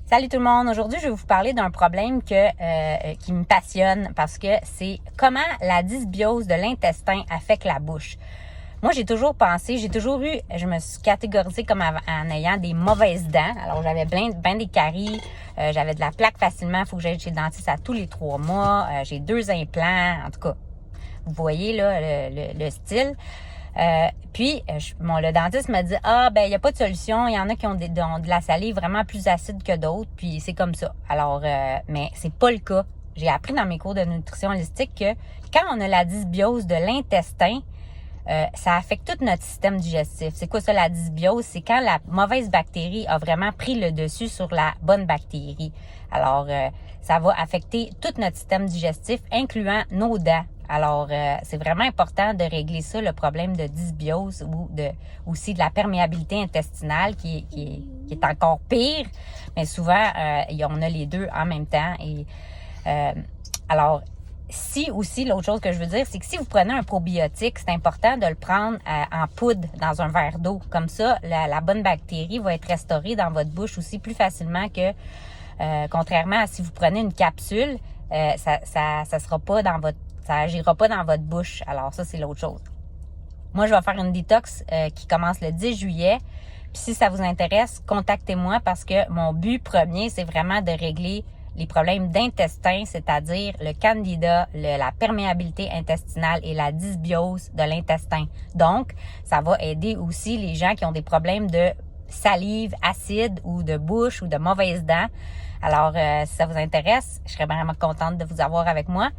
Salut tout le monde! Aujourd'hui, je vais vous parler d'un problème qui me passionne parce que c'est comment la dysbiose de l'intestin affecte la bouche. Moi, j'ai toujours pensé, je me suis catégorisée comme en ayant des mauvaises dents. Alors, j'avais bien des caries, j'avais de la plaque facilement, il faut que j'aille chez le dentiste à tous les 3 mois, j'ai 2 implants, en tout cas, vous voyez là le style. Le dentiste m'a dit il n'y a pas de solution, il y en a qui ont de la salive vraiment plus acide que d'autres, puis c'est comme ça. Alors mais c'est pas le cas. J'ai appris dans mes cours de nutrition holistique que quand on a la dysbiose de l'intestin, ça affecte tout notre système digestif. C'est quoi ça, la dysbiose? C'est quand la mauvaise bactérie a vraiment pris le dessus sur la bonne bactérie. Alors, ça va affecter tout notre système digestif, incluant nos dents. Alors, c'est vraiment important de régler ça, le problème de dysbiose ou aussi de la perméabilité intestinale qui est encore pire. Mais souvent, on a les deux en même temps. Si aussi, l'autre chose que je veux dire, c'est que si vous prenez un probiotique, c'est important de le prendre en poudre dans un verre d'eau. Comme ça, la bonne bactérie va être restaurée dans votre bouche aussi plus facilement que, contrairement à si vous prenez une capsule, ça agira pas dans votre bouche. Alors ça, c'est l'autre chose. Moi, je vais faire une détox qui commence le 10 juillet. Puis si ça vous intéresse, contactez-moi parce que mon but premier, c'est vraiment de régler les problèmes d'intestin, c'est-à-dire le candida, la perméabilité intestinale et la dysbiose de l'intestin. Donc, ça va aider aussi les gens qui ont des problèmes de salive acide ou de bouche ou de mauvaises dents. Alors, si ça vous intéresse, je serais vraiment contente de vous avoir avec moi.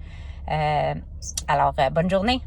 Bonne journée!